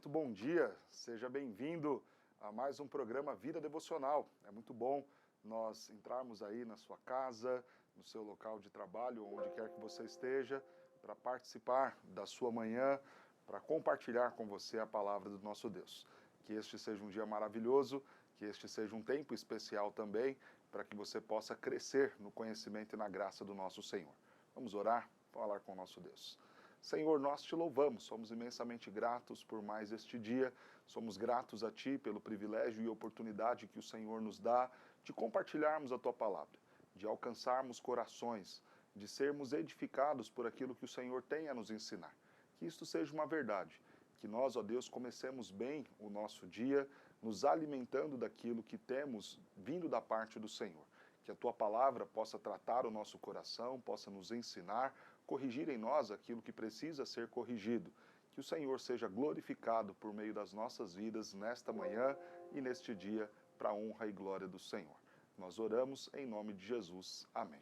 muito bom dia, seja bem-vindo a mais um programa Vida Devocional. É muito bom nós entrarmos aí na sua casa, no seu local de trabalho, onde quer que você esteja, para participar da sua manhã, para compartilhar com você a palavra do nosso Deus. Que este seja um dia maravilhoso, que este seja um tempo especial também, para que você possa crescer no conhecimento e na graça do nosso Senhor. Vamos orar, falar com o nosso Deus. Senhor, nós te louvamos, somos imensamente gratos por mais este dia, somos gratos a Ti pelo privilégio e oportunidade que o Senhor nos dá de compartilharmos a Tua palavra, de alcançarmos corações, de sermos edificados por aquilo que o Senhor tem a nos ensinar. Que isto seja uma verdade, que nós, ó Deus, comecemos bem o nosso dia, nos alimentando daquilo que temos vindo da parte do Senhor. Que a Tua palavra possa tratar o nosso coração, possa nos ensinar, corrigir em nós aquilo que precisa ser corrigido. Que o Senhor seja glorificado por meio das nossas vidas nesta manhã e neste dia, para a honra e glória do Senhor. Nós oramos em nome de Jesus. Amém.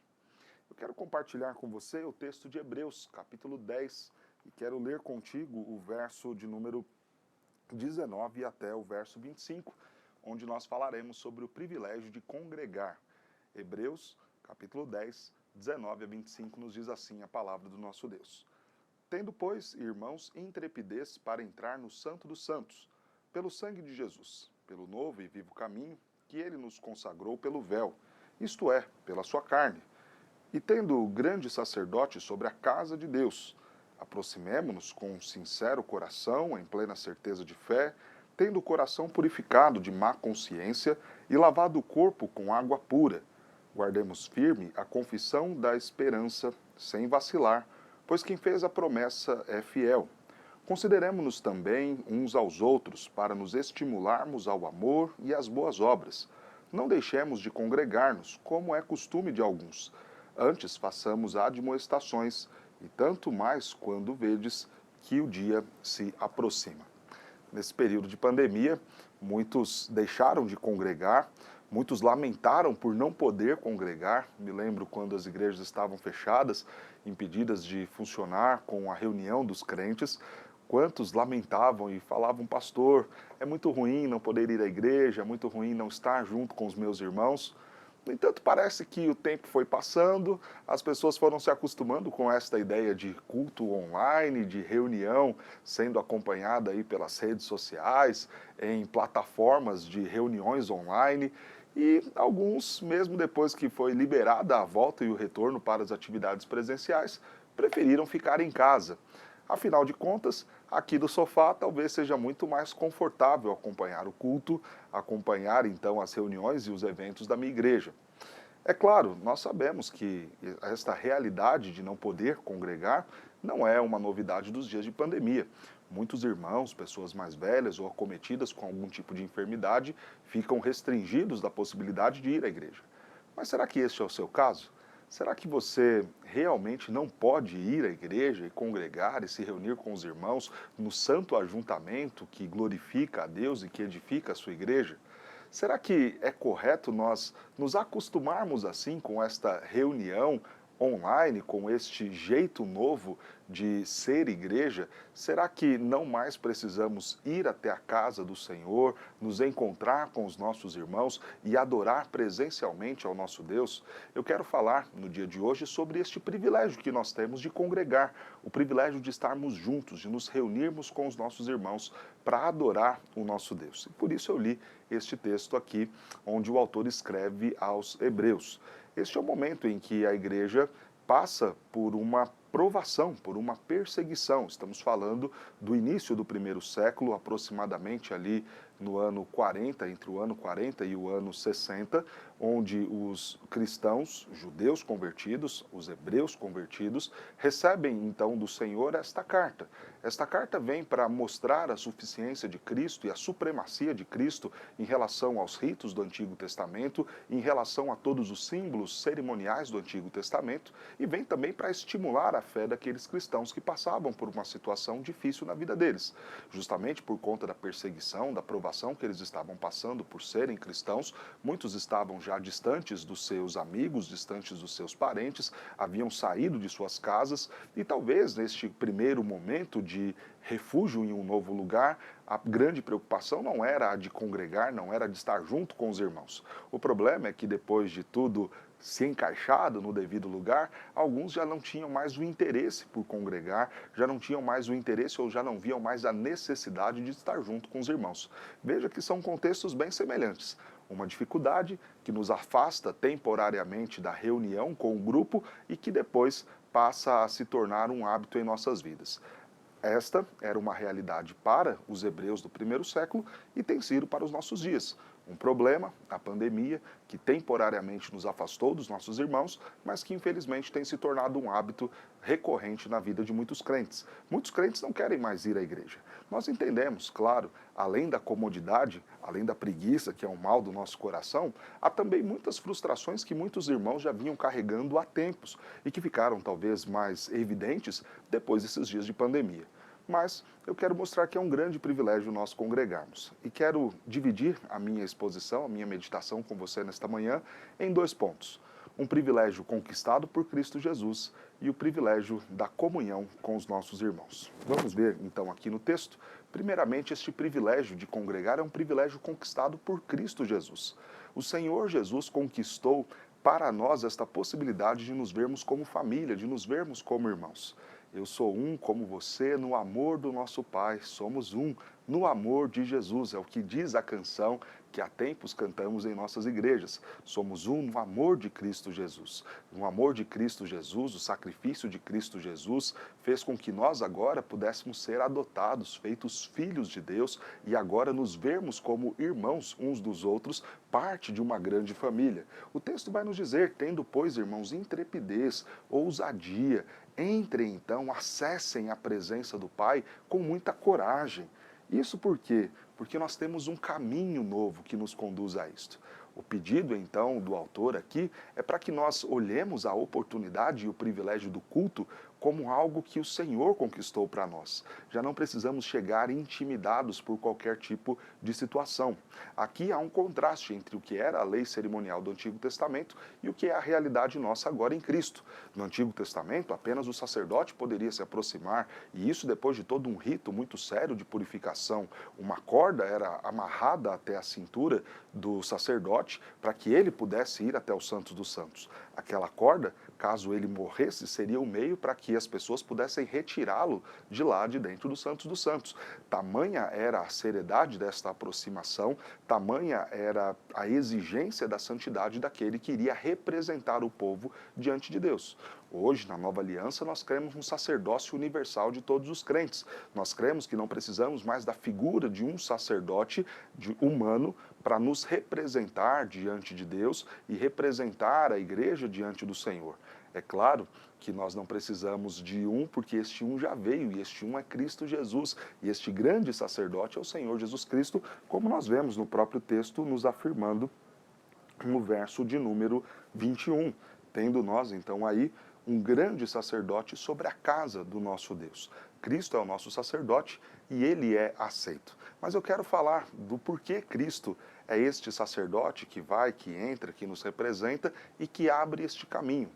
Eu quero compartilhar com você o texto de Hebreus, capítulo 10, e quero ler contigo o verso de número 19 até o verso 25, onde nós falaremos sobre o privilégio de congregar. Hebreus, capítulo 10, 19 a 25, nos diz assim a palavra do nosso Deus. Tendo, pois, irmãos, intrepidez para entrar no Santo dos Santos, pelo sangue de Jesus, pelo novo e vivo caminho que ele nos consagrou pelo véu, isto é, pela sua carne. E tendo o grande sacerdote sobre a casa de Deus, aproximemo-nos com um sincero coração, em plena certeza de fé, tendo o coração purificado de má consciência e lavado o corpo com água pura. Guardemos firme a confissão da esperança, sem vacilar, pois quem fez a promessa é fiel. Consideremo-nos também uns aos outros, para nos estimularmos ao amor e às boas obras. Não deixemos de congregar-nos, como é costume de alguns. Antes façamos admoestações, e tanto mais quando vedes que o dia se aproxima. Nesse período de pandemia, muitos deixaram de congregar, muitos lamentaram por não poder congregar. Me lembro quando as igrejas estavam fechadas, impedidas de funcionar com a reunião dos crentes, quantos lamentavam e falavam, pastor, é muito ruim não poder ir à igreja, é muito ruim não estar junto com os meus irmãos. No entanto, parece que o tempo foi passando, as pessoas foram se acostumando com esta ideia de culto online, de reunião sendo acompanhada aí pelas redes sociais, em plataformas de reuniões online, e alguns, mesmo depois que foi liberada a volta e o retorno para as atividades presenciais, preferiram ficar em casa. Afinal de contas, aqui do sofá talvez seja muito mais confortável acompanhar o culto, acompanhar então as reuniões e os eventos da minha igreja. É claro, nós sabemos que esta realidade de não poder congregar não é uma novidade dos dias de pandemia. Muitos irmãos, pessoas mais velhas ou acometidas com algum tipo de enfermidade, ficam restringidos da possibilidade de ir à igreja. Mas será que este é o seu caso? Será que você realmente não pode ir à igreja e congregar e se reunir com os irmãos no santo ajuntamento que glorifica a Deus e que edifica a sua igreja? Será que é correto nós nos acostumarmos assim com esta reunião online, com este jeito novo de ser igreja? Será que não mais precisamos ir até a casa do Senhor, nos encontrar com os nossos irmãos e adorar presencialmente ao nosso Deus? Eu quero falar no dia de hoje sobre este privilégio que nós temos de congregar, o privilégio de estarmos juntos, de nos reunirmos com os nossos irmãos para adorar o nosso Deus. E por isso eu li este texto aqui, onde o autor escreve aos Hebreus. Este é o momento em que a igreja passa por uma provação, por uma perseguição. Estamos falando do início do primeiro século, aproximadamente ali no ano 40, entre o ano 40 e o ano 60, onde os cristãos, judeus convertidos, os hebreus convertidos, recebem então do Senhor esta carta. Esta carta vem para mostrar a suficiência de Cristo e a supremacia de Cristo em relação aos ritos do Antigo Testamento, em relação a todos os símbolos cerimoniais do Antigo Testamento, e vem também para estimular a fé daqueles cristãos que passavam por uma situação difícil na vida deles. Justamente por conta da perseguição, da provação que eles estavam passando por serem cristãos, muitos estavam já distantes dos seus amigos, distantes dos seus parentes, haviam saído de suas casas e talvez neste primeiro momento de refúgio em um novo lugar, a grande preocupação não era a de congregar, não era de estar junto com os irmãos. O problema é que depois de tudo se encaixado no devido lugar, alguns já não tinham mais o interesse por congregar, já não tinham mais o interesse ou já não viam mais a necessidade de estar junto com os irmãos. Veja que são contextos bem semelhantes. Uma dificuldade que nos afasta temporariamente da reunião com o grupo e que depois passa a se tornar um hábito em nossas vidas. Esta era uma realidade para os hebreus do primeiro século e tem sido para os nossos dias. Um problema, a pandemia, que temporariamente nos afastou dos nossos irmãos, mas que infelizmente tem se tornado um hábito recorrente na vida de muitos crentes. Muitos crentes não querem mais ir à igreja. Nós entendemos, claro, além da comodidade, além da preguiça, que é um mal do nosso coração, há também muitas frustrações que muitos irmãos já vinham carregando há tempos e que ficaram talvez mais evidentes depois desses dias de pandemia. Mas eu quero mostrar que é um grande privilégio nós congregarmos. E quero dividir a minha exposição, a minha meditação com você nesta manhã em 2 pontos. Um privilégio conquistado por Cristo Jesus e o privilégio da comunhão com os nossos irmãos. Vamos ver então aqui no texto. Primeiramente, este privilégio de congregar é um privilégio conquistado por Cristo Jesus. O Senhor Jesus conquistou para nós esta possibilidade de nos vermos como família, de nos vermos como irmãos. Eu sou um como você no amor do nosso Pai, somos um no amor de Jesus, é o que diz a canção que há tempos cantamos em nossas igrejas. Somos um no amor de Cristo Jesus. No amor de Cristo Jesus, o sacrifício de Cristo Jesus fez com que nós agora pudéssemos ser adotados, feitos filhos de Deus e agora nos vermos como irmãos uns dos outros, parte de uma grande família. O texto vai nos dizer, tendo, pois, irmãos, intrepidez, ousadia, entrem então, acessem a presença do Pai com muita coragem. Isso por quê? Porque nós temos um caminho novo que nos conduz a isto. O pedido, então, do autor aqui é para que nós olhemos a oportunidade e o privilégio do culto como algo que o Senhor conquistou para nós. Já não precisamos chegar intimidados por qualquer tipo de situação. Aqui há um contraste entre o que era a lei cerimonial do Antigo Testamento e o que é a realidade nossa agora em Cristo. No Antigo Testamento, apenas o sacerdote poderia se aproximar, e isso depois de todo um rito muito sério de purificação. Uma corda era amarrada até a cintura do sacerdote para que ele pudesse ir até o Santos dos Santos. Aquela corda, caso ele morresse, seria o meio para que as pessoas pudessem retirá-lo de lá de dentro do Santos dos Santos. Tamanha era a seriedade desta aproximação, tamanha era a exigência da santidade daquele que iria representar o povo diante de Deus. Hoje, na nova aliança, nós cremos no sacerdócio universal de todos os crentes. Nós cremos que não precisamos mais da figura de um sacerdote humano para nos representar diante de Deus e representar a igreja diante do Senhor. É claro que nós não precisamos de um, porque este um já veio, e este um é Cristo Jesus. E este grande sacerdote é o Senhor Jesus Cristo, como nós vemos no próprio texto nos afirmando no verso de número 21. Tendo nós, então, aí um grande sacerdote sobre a casa do nosso Deus. Cristo é o nosso sacerdote e ele é aceito. Mas eu quero falar do porquê Cristo é este sacerdote que vai, que entra, que nos representa e que abre este caminho.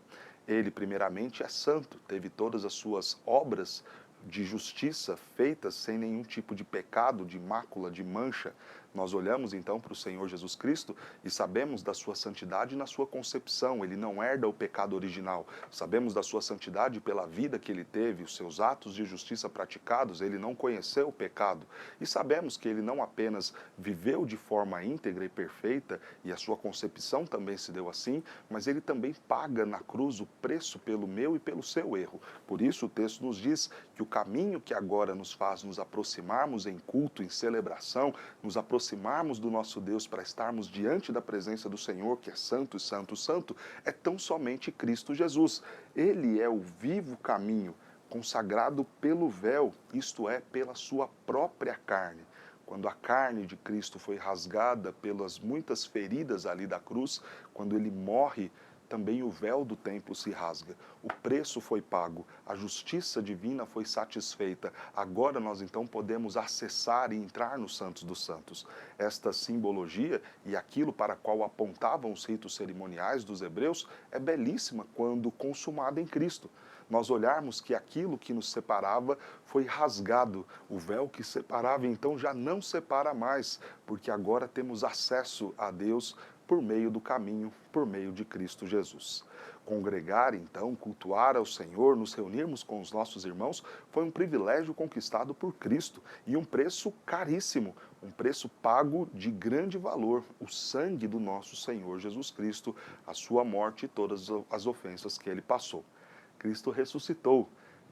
Ele, primeiramente, é santo, teve todas as suas obras de justiça feitas sem nenhum tipo de pecado, de mácula, de mancha. Nós olhamos então para o Senhor Jesus Cristo e sabemos da sua santidade na sua concepção, ele não herda o pecado original. Sabemos da sua santidade pela vida que ele teve, os seus atos de justiça praticados, ele não conheceu o pecado. E sabemos que ele não apenas viveu de forma íntegra e perfeita, e a sua concepção também se deu assim, mas ele também paga na cruz o preço pelo meu e pelo seu erro. Por isso o texto nos diz que o caminho que agora nos faz nos aproximarmos em culto, em celebração, nos aproximarmos do nosso Deus para estarmos diante da presença do Senhor, que é santo, santo, santo, é tão somente Cristo Jesus. Ele é o vivo caminho, consagrado pelo véu, isto é, pela sua própria carne. Quando a carne de Cristo foi rasgada pelas muitas feridas ali da cruz, quando ele morre também o véu do templo se rasga. O preço foi pago, a justiça divina foi satisfeita. Agora nós então podemos acessar e entrar no Santos dos Santos. Esta simbologia e aquilo para qual apontavam os ritos cerimoniais dos hebreus é belíssima quando consumada em Cristo. Nós olharmos que aquilo que nos separava foi rasgado. O véu que separava então já não separa mais, porque agora temos acesso a Deus por meio do caminho, por meio de Cristo Jesus. Congregar, então, cultuar ao Senhor, nos reunirmos com os nossos irmãos, foi um privilégio conquistado por Cristo e um preço caríssimo, um preço pago de grande valor, o sangue do nosso Senhor Jesus Cristo, a sua morte e todas as ofensas que ele passou. Cristo ressuscitou,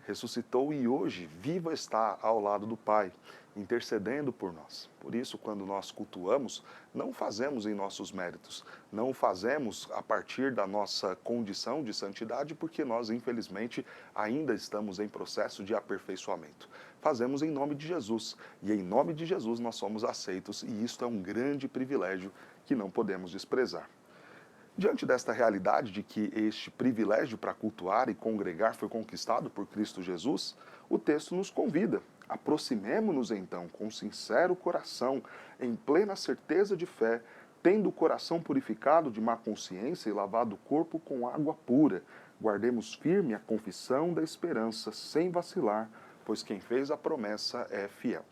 ressuscitou e hoje vivo está ao lado do Pai, intercedendo por nós. Por isso, quando nós cultuamos, não fazemos em nossos méritos, não fazemos a partir da nossa condição de santidade, porque nós, infelizmente, ainda estamos em processo de aperfeiçoamento. Fazemos em nome de Jesus, e em nome de Jesus nós somos aceitos, e isto é um grande privilégio que não podemos desprezar. Diante desta realidade de que este privilégio para cultuar e congregar foi conquistado por Cristo Jesus, o texto nos convida. Aproximemo-nos então com sincero coração, em plena certeza de fé, tendo o coração purificado de má consciência e lavado o corpo com água pura. Guardemos firme a confissão da esperança, sem vacilar, pois quem fez a promessa é fiel.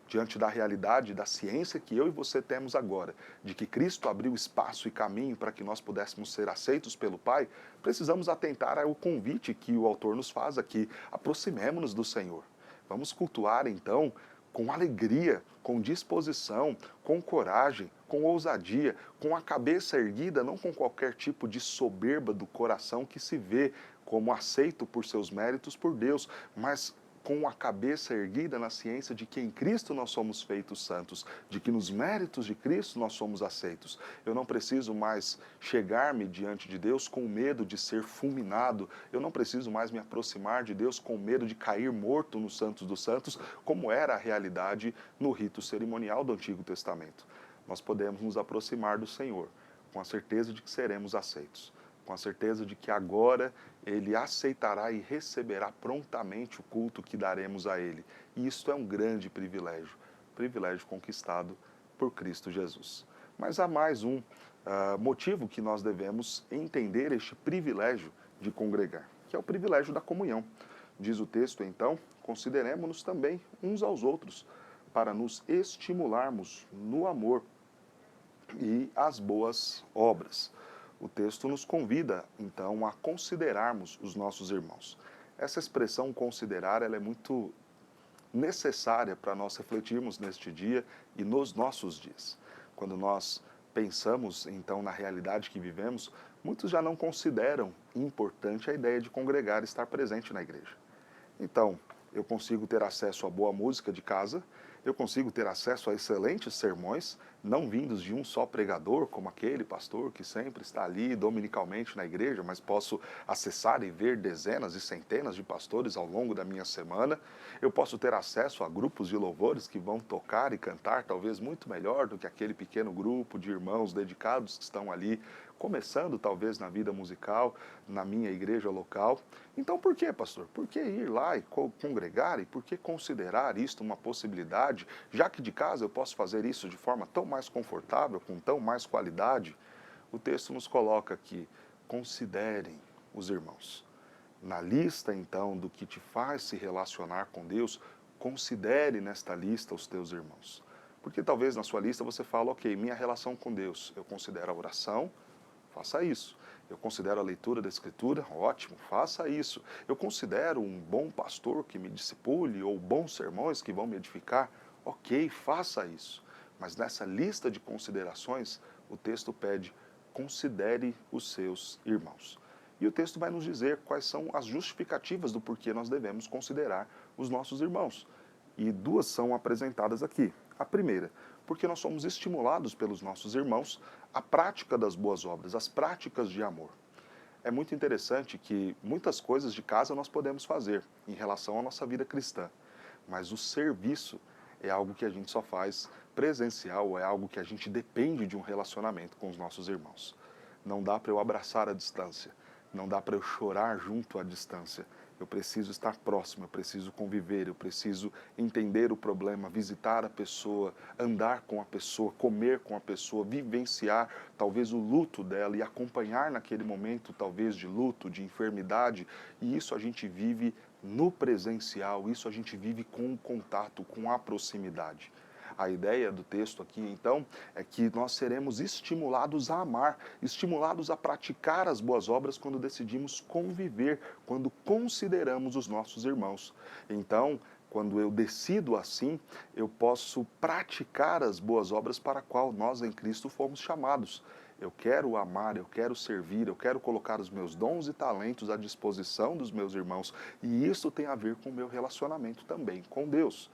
Diante da realidade, da ciência que eu e você temos agora, de que Cristo abriu espaço e caminho para que nós pudéssemos ser aceitos pelo Pai, precisamos atentar ao convite que o autor nos faz aqui. Aproximemo-nos do Senhor. Vamos cultuar, então, com alegria, com disposição, com coragem, com ousadia, com a cabeça erguida, não com qualquer tipo de soberba do coração que se vê como aceito por seus méritos por Deus, mas com a cabeça erguida na ciência de que em Cristo nós somos feitos santos, de que nos méritos de Cristo nós somos aceitos. Eu não preciso mais chegar-me diante de Deus com medo de ser fulminado, eu não preciso mais me aproximar de Deus com medo de cair morto no Santos dos Santos, como era a realidade no rito cerimonial do Antigo Testamento. Nós podemos nos aproximar do Senhor com a certeza de que seremos aceitos, com a certeza de que agora Ele aceitará e receberá prontamente o culto que daremos a Ele. E isto é um grande privilégio, privilégio conquistado por Cristo Jesus. Mas há mais um motivo que nós devemos entender este privilégio de congregar, que é o privilégio da comunhão. Diz o texto, então, consideremo-nos também uns aos outros, para nos estimularmos no amor e as boas obras. O texto nos convida, então, a considerarmos os nossos irmãos. Essa expressão considerar, ela é muito necessária para nós refletirmos neste dia e nos nossos dias. Quando nós pensamos, então, na realidade que vivemos, muitos já não consideram importante a ideia de congregar e estar presente na igreja. Então, eu consigo ter acesso a boa música de casa, eu consigo ter acesso a excelentes sermões, não vindos de um só pregador, como aquele pastor que sempre está ali dominicalmente na igreja, mas posso acessar e ver dezenas e centenas de pastores ao longo da minha semana. Eu posso ter acesso a grupos de louvores que vão tocar e cantar talvez muito melhor do que aquele pequeno grupo de irmãos dedicados que estão ali começando talvez na vida musical, na minha igreja local. Então por que, pastor? Por que ir lá e congregar e por que considerar isto uma possibilidade, já que de casa eu posso fazer isso de forma tão mais confortável, com tão mais qualidade? O texto nos coloca aqui, considerem os irmãos. Na lista, então, do que te faz se relacionar com Deus, considere nesta lista os teus irmãos. Porque talvez na sua lista você fala, ok, minha relação com Deus, eu considero a oração, faça isso. Eu considero a leitura da Escritura, ótimo, faça isso. Eu considero um bom pastor que me discipule ou bons sermões que vão me edificar, ok, faça isso. Mas nessa lista de considerações, o texto pede, considere os seus irmãos. E o texto vai nos dizer quais são as justificativas do porquê nós devemos considerar os nossos irmãos. E duas são apresentadas aqui. A primeira, porque nós somos estimulados pelos nossos irmãos à prática das boas obras, às práticas de amor. É muito interessante que muitas coisas de casa nós podemos fazer em relação à nossa vida cristã, mas o serviço é algo que a gente só faz presencial, é algo que a gente depende de um relacionamento com os nossos irmãos. Não dá para eu abraçar a distância. Não dá para eu chorar junto à distância. Eu preciso estar próximo, eu preciso conviver, eu preciso entender o problema, visitar a pessoa, andar com a pessoa, comer com a pessoa, vivenciar talvez o luto dela e acompanhar naquele momento talvez de luto, de enfermidade. E isso a gente vive no presencial, isso a gente vive com o contato, com a proximidade. A ideia do texto aqui, então, é que nós seremos estimulados a amar, estimulados a praticar as boas obras quando decidimos conviver, quando consideramos os nossos irmãos. Então, quando eu decido assim, eu posso praticar as boas obras para a qual nós em Cristo fomos chamados. Eu quero amar, eu quero servir, eu quero colocar os meus dons e talentos à disposição dos meus irmãos. E isso tem a ver com o meu relacionamento também com Deus.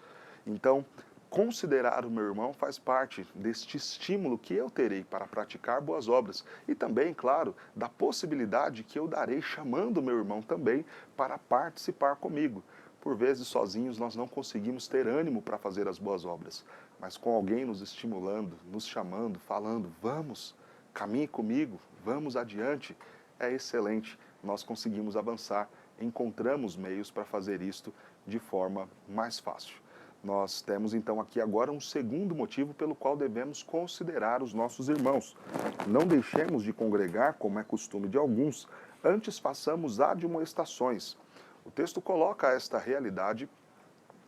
Então, considerar o meu irmão faz parte deste estímulo que eu terei para praticar boas obras e também, claro, da possibilidade que eu darei chamando o meu irmão também para participar comigo. Por vezes, sozinhos, nós não conseguimos ter ânimo para fazer as boas obras, mas com alguém nos estimulando, nos chamando, falando, vamos, caminhe comigo, vamos adiante, é excelente. Nós conseguimos avançar, encontramos meios para fazer isto de forma mais fácil. Nós temos então aqui agora um segundo motivo pelo qual devemos considerar os nossos irmãos. Não deixemos de congregar, como é costume de alguns, antes façamos admoestações. O texto coloca esta realidade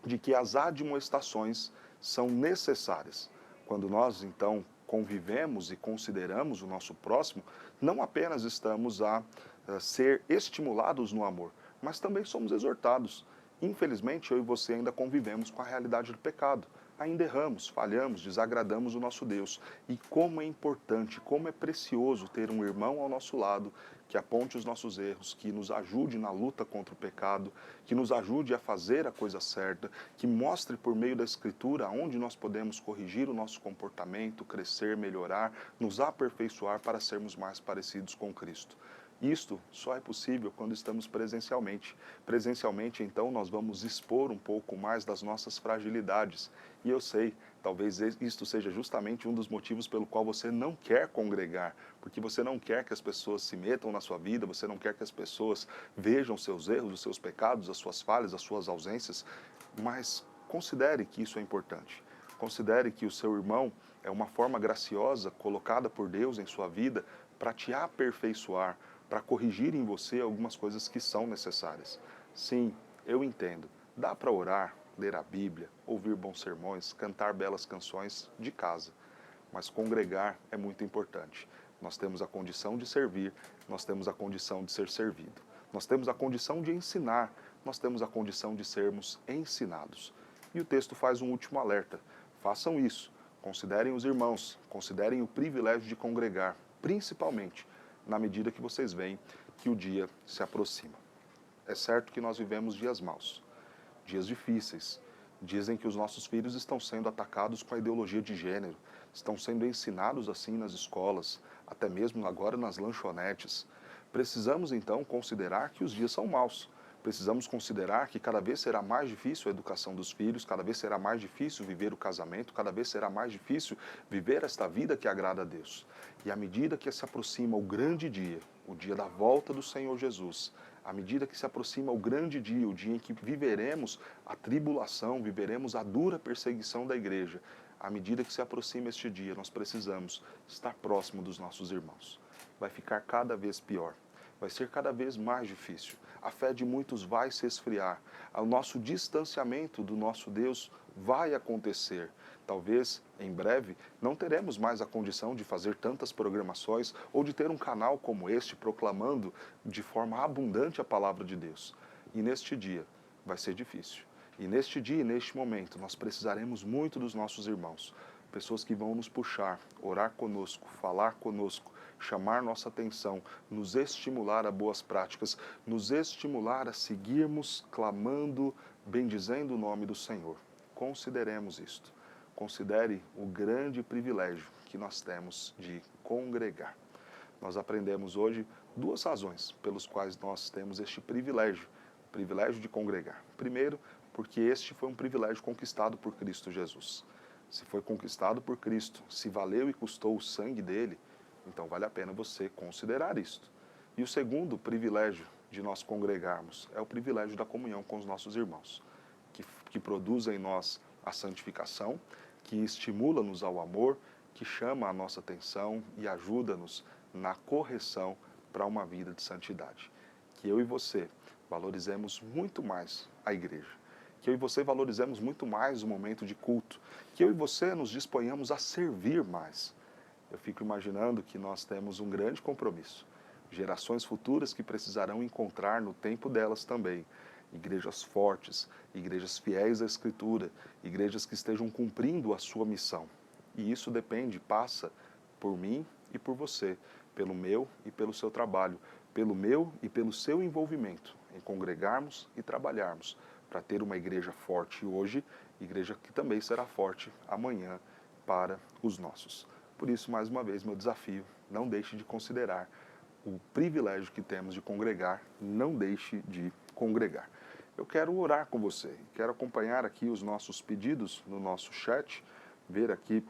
de que as admoestações são necessárias. Quando nós então convivemos e consideramos o nosso próximo, não apenas estamos a ser estimulados no amor, mas também somos exortados. Infelizmente, eu e você ainda convivemos com a realidade do pecado. Ainda erramos, falhamos, desagradamos o nosso Deus. E como é importante, como é precioso ter um irmão ao nosso lado que aponte os nossos erros, que nos ajude na luta contra o pecado, que nos ajude a fazer a coisa certa, que mostre por meio da Escritura onde nós podemos corrigir o nosso comportamento, crescer, melhorar, nos aperfeiçoar para sermos mais parecidos com Cristo. Isto só é possível quando estamos presencialmente. Presencialmente, então, nós vamos expor um pouco mais das nossas fragilidades. E eu sei, talvez isto seja justamente um dos motivos pelo qual você não quer congregar, porque você não quer que as pessoas se metam na sua vida, você não quer que as pessoas vejam os seus erros, os seus pecados, as suas falhas, as suas ausências, mas considere que isso é importante. Considere que o seu irmão é uma forma graciosa colocada por Deus em sua vida para te aperfeiçoar, para corrigir em você algumas coisas que são necessárias. Sim, eu entendo. Dá para orar, ler a Bíblia, ouvir bons sermões, cantar belas canções de casa. Mas congregar é muito importante. Nós temos a condição de servir, nós temos a condição de ser servido. Nós temos a condição de ensinar, nós temos a condição de sermos ensinados. E o texto faz um último alerta. Façam isso. Considerem os irmãos, considerem o privilégio de congregar, principalmente na medida que vocês veem que o dia se aproxima. É certo que nós vivemos dias maus, dias difíceis. Dizem que os nossos filhos estão sendo atacados com a ideologia de gênero, estão sendo ensinados assim nas escolas, até mesmo agora nas lanchonetes. Precisamos então considerar que os dias são maus. Precisamos considerar que cada vez será mais difícil a educação dos filhos, cada vez será mais difícil viver o casamento, cada vez será mais difícil viver esta vida que agrada a Deus. E à medida que se aproxima o grande dia, o dia da volta do Senhor Jesus, à medida que se aproxima o grande dia, o dia em que viveremos a tribulação, viveremos a dura perseguição da igreja, à medida que se aproxima este dia, nós precisamos estar próximo dos nossos irmãos. Vai ficar cada vez pior. Vai ser cada vez mais difícil. A fé de muitos vai se esfriar. O nosso distanciamento do nosso Deus vai acontecer. Talvez, em breve, não teremos mais a condição de fazer tantas programações ou de ter um canal como este proclamando de forma abundante a palavra de Deus. E neste dia vai ser difícil. E neste dia e neste momento nós precisaremos muito dos nossos irmãos. Pessoas que vão nos puxar, orar conosco, falar conosco, chamar nossa atenção, nos estimular a boas práticas, nos estimular a seguirmos clamando, bendizendo o nome do Senhor. Consideremos isto. Considere o grande privilégio que nós temos de congregar. Nós aprendemos hoje duas razões pelas quais nós temos este privilégio, o privilégio de congregar. Primeiro, porque este foi um privilégio conquistado por Cristo Jesus. Se foi conquistado por Cristo, se valeu e custou o sangue dele, Então vale a pena você considerar isto. E o segundo privilégio de nós congregarmos é o privilégio da comunhão com os nossos irmãos, que produz em nós a santificação, que estimula-nos ao amor, que chama a nossa atenção e ajuda-nos na correção para uma vida de santidade. Que eu e você valorizemos muito mais a igreja, que eu e você valorizemos muito mais o momento de culto, que eu e você nos disponhamos a servir mais. Eu fico imaginando que nós temos um grande compromisso, gerações futuras que precisarão encontrar no tempo delas também igrejas fortes, igrejas fiéis à Escritura, igrejas que estejam cumprindo a sua missão. E isso depende, passa por mim e por você, pelo meu e pelo seu trabalho, pelo meu e pelo seu envolvimento em congregarmos e trabalharmos para ter uma igreja forte hoje, igreja que também será forte amanhã para os nossos. Por isso, mais uma vez, meu desafio, não deixe de considerar o privilégio que temos de congregar, não deixe de congregar. Eu quero orar com você, quero acompanhar aqui os nossos pedidos no nosso chat, ver aqui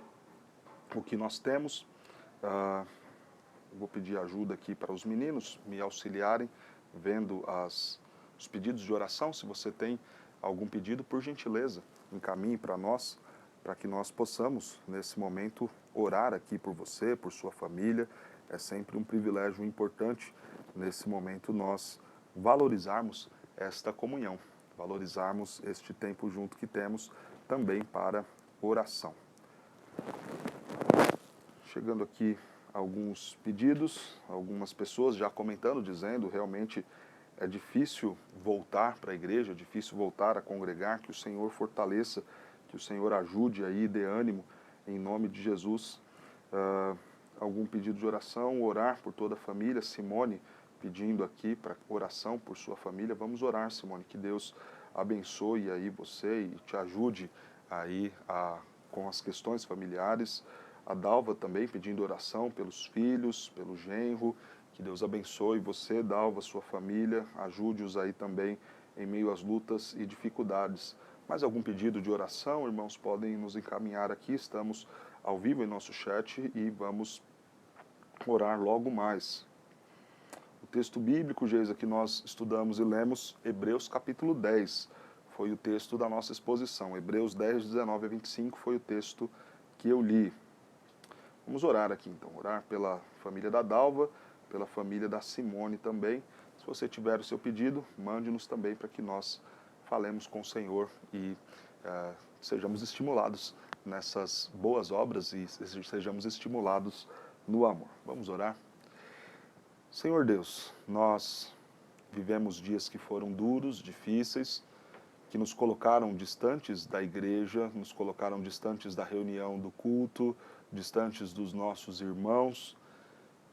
o que nós temos. Vou pedir ajuda aqui para os meninos me auxiliarem, vendo os pedidos de oração. Se você tem algum pedido, por gentileza, encaminhe para nós, para que nós possamos, nesse momento, orar aqui por você, por sua família. É sempre um privilégio importante, nesse momento, nós valorizarmos esta comunhão, valorizarmos este tempo junto que temos também para oração. Chegando aqui alguns pedidos, algumas pessoas já comentando, dizendo realmente é difícil voltar para a igreja, é difícil voltar a congregar, que o Senhor fortaleça, que o Senhor ajude aí, dê ânimo, em nome de Jesus. Algum pedido de oração, orar por toda a família, Simone pedindo aqui para oração por sua família. Vamos orar, Simone, que Deus abençoe aí você e te ajude aí com as questões familiares. A Dalva também pedindo oração pelos filhos, pelo genro. Que Deus abençoe você, Dalva, sua família, ajude-os aí também em meio às lutas e dificuldades. Mais algum pedido de oração, irmãos, podem nos encaminhar aqui, estamos ao vivo em nosso chat e vamos orar logo mais. O texto bíblico, Geisa, que nós estudamos e lemos, Hebreus capítulo 10, foi o texto da nossa exposição. Hebreus 10, 19 a 25 foi o texto que eu li. Vamos orar aqui então, orar pela família da Dalva, pela família da Simone também. Se você tiver o seu pedido, mande-nos também para que nós falemos com o Senhor e sejamos estimulados nessas boas obras e sejamos estimulados no amor. Vamos orar? Senhor Deus, nós vivemos dias que foram duros, difíceis, que nos colocaram distantes da igreja, nos colocaram distantes da reunião do culto, distantes dos nossos irmãos.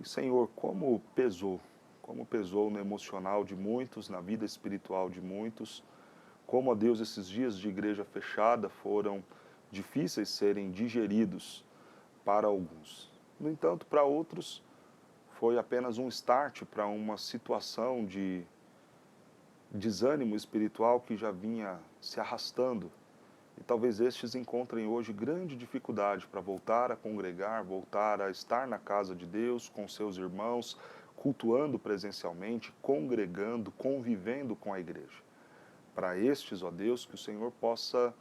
E, Senhor, como pesou no emocional de muitos, na vida espiritual de muitos, como, ó Deus, esses dias de igreja fechada foram difíceis serem digeridos para alguns. No entanto, para outros, foi apenas um start para uma situação de desânimo espiritual que já vinha se arrastando. E talvez estes encontrem hoje grande dificuldade para voltar a congregar, voltar a estar na casa de Deus com seus irmãos, cultuando presencialmente, congregando, convivendo com a igreja. Para estes, ó Deus, que o Senhor possa,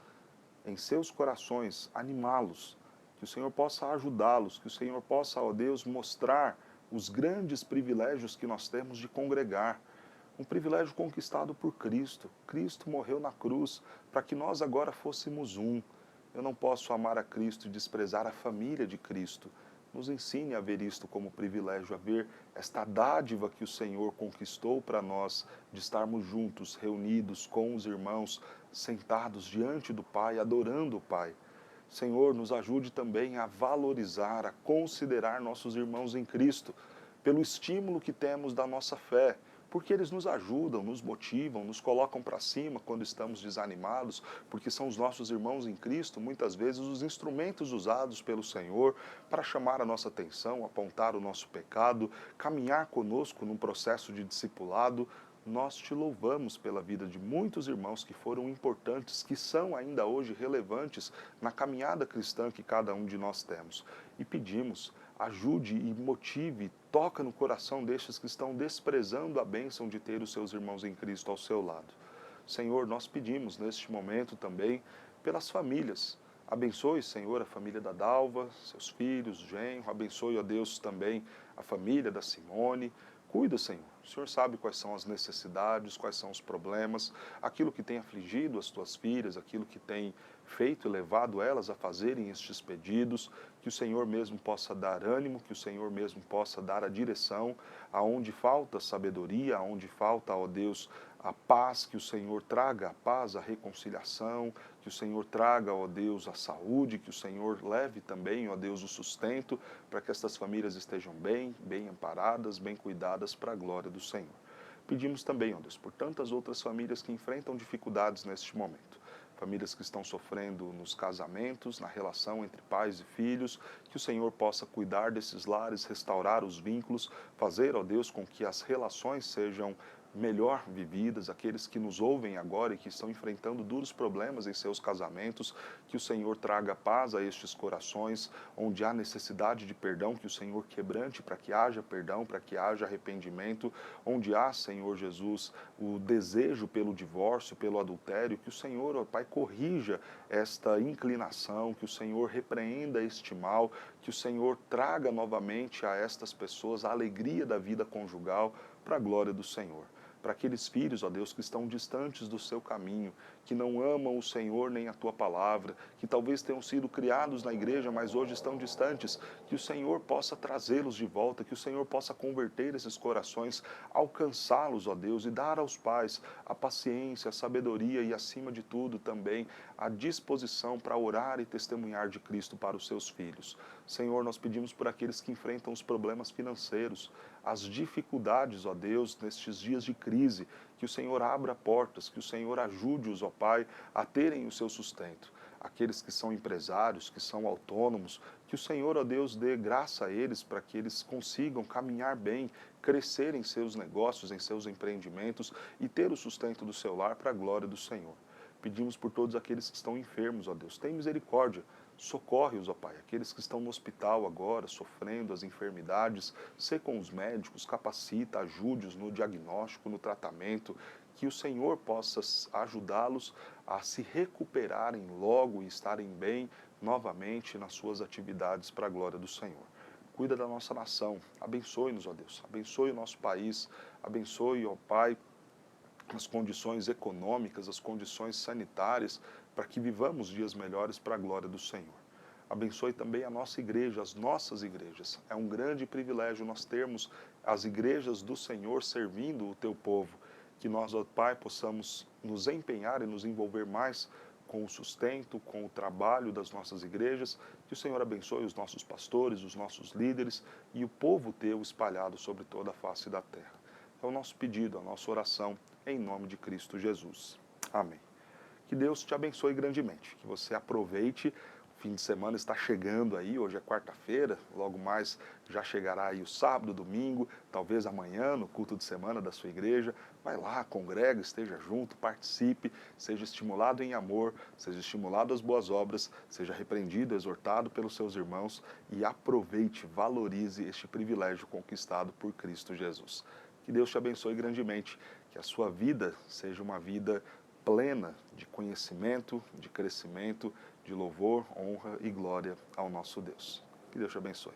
em seus corações, animá-los, que o Senhor possa ajudá-los, que o Senhor possa, ó Deus, mostrar os grandes privilégios que nós temos de congregar. Um privilégio conquistado por Cristo. Cristo morreu na cruz para que nós agora fôssemos um. Eu não posso amar a Cristo e desprezar a família de Cristo. Nos ensine a ver isto como privilégio, a ver esta dádiva que o Senhor conquistou para nós, de estarmos juntos, reunidos com os irmãos, sentados diante do Pai, adorando o Pai. Senhor, nos ajude também a valorizar, a considerar nossos irmãos em Cristo, pelo estímulo que temos da nossa fé, porque eles nos ajudam, nos motivam, nos colocam para cima quando estamos desanimados, porque são os nossos irmãos em Cristo, muitas vezes os instrumentos usados pelo Senhor para chamar a nossa atenção, apontar o nosso pecado, caminhar conosco num processo de discipulado. Nós te louvamos pela vida de muitos irmãos que foram importantes, que são ainda hoje relevantes na caminhada cristã que cada um de nós temos. E pedimos ajude e motive, toca no coração destes que estão desprezando a bênção de ter os seus irmãos em Cristo ao seu lado. Senhor, nós pedimos neste momento também pelas famílias. Abençoe, Senhor, a família da Dalva, seus filhos, genro. Abençoe, ó Deus, também a família da Simone. Cuida, Senhor. O Senhor sabe quais são as necessidades, quais são os problemas, aquilo que tem afligido as tuas filhas, aquilo que tem feito e levado elas a fazerem estes pedidos, que o Senhor mesmo possa dar ânimo, que o Senhor mesmo possa dar a direção, aonde falta sabedoria, aonde falta, ó Deus, a paz, que o Senhor traga a paz, a reconciliação, que o Senhor traga, ó Deus, a saúde, que o Senhor leve também, ó Deus, o sustento, para que estas famílias estejam bem, bem amparadas, bem cuidadas para a glória do Senhor. Pedimos também, ó Deus, por tantas outras famílias que enfrentam dificuldades neste momento. Famílias que estão sofrendo nos casamentos, na relação entre pais e filhos, que o Senhor possa cuidar desses lares, restaurar os vínculos, fazer, ó Deus, com que as relações sejam melhor vividas, aqueles que nos ouvem agora e que estão enfrentando duros problemas em seus casamentos, que o Senhor traga paz a estes corações, onde há necessidade de perdão, que o Senhor quebrante para que haja perdão, para que haja arrependimento, onde há, Senhor Jesus, o desejo pelo divórcio, pelo adultério, que o Senhor, ó Pai, corrija esta inclinação, que o Senhor repreenda este mal, que o Senhor traga novamente a estas pessoas a alegria da vida conjugal, para a glória do Senhor. Para aqueles filhos, ó Deus, que estão distantes do seu caminho, que não amam o Senhor nem a tua palavra, que talvez tenham sido criados na igreja, mas hoje estão distantes, que o Senhor possa trazê-los de volta, que o Senhor possa converter esses corações, alcançá-los, ó Deus, e dar aos pais a paciência, a sabedoria e, acima de tudo, também a disposição para orar e testemunhar de Cristo para os seus filhos. Senhor, nós pedimos por aqueles que enfrentam os problemas financeiros, as dificuldades, ó Deus, nestes dias de crise, que o Senhor abra portas, que o Senhor ajude-os, ó Pai, a terem o seu sustento. Aqueles que são empresários, que são autônomos, que o Senhor, ó Deus, dê graça a eles para que eles consigam caminhar bem, crescer em seus negócios, em seus empreendimentos e ter o sustento do seu lar para a glória do Senhor. Pedimos por todos aqueles que estão enfermos, ó Deus, tem misericórdia. Socorre-os, ó Pai, aqueles que estão no hospital agora, sofrendo as enfermidades, sê com os médicos, capacita, ajude-os no diagnóstico, no tratamento, que o Senhor possa ajudá-los a se recuperarem logo e estarem bem novamente nas suas atividades para a glória do Senhor. Cuida da nossa nação, abençoe-nos, ó Deus, abençoe o nosso país, abençoe, ó Pai, as condições econômicas, as condições sanitárias, para que vivamos dias melhores para a glória do Senhor. Abençoe também a nossa igreja, as nossas igrejas. É um grande privilégio nós termos as igrejas do Senhor servindo o teu povo. Que nós, ó Pai, possamos nos empenhar e nos envolver mais com o sustento, com o trabalho das nossas igrejas. Que o Senhor abençoe os nossos pastores, os nossos líderes e o povo teu espalhado sobre toda a face da terra. É o nosso pedido, a nossa oração, em nome de Cristo Jesus. Amém. Que Deus te abençoe grandemente, que você aproveite, o fim de semana está chegando aí, hoje é quarta-feira, logo mais já chegará aí o sábado, domingo, talvez amanhã no culto de semana da sua igreja. Vai lá, congrega, esteja junto, participe, seja estimulado em amor, seja estimulado às boas obras, seja repreendido, exortado pelos seus irmãos e aproveite, valorize este privilégio conquistado por Cristo Jesus. Que Deus te abençoe grandemente, que a sua vida seja uma vida plena de conhecimento, de crescimento, de louvor, honra e glória ao nosso Deus. Que Deus te abençoe.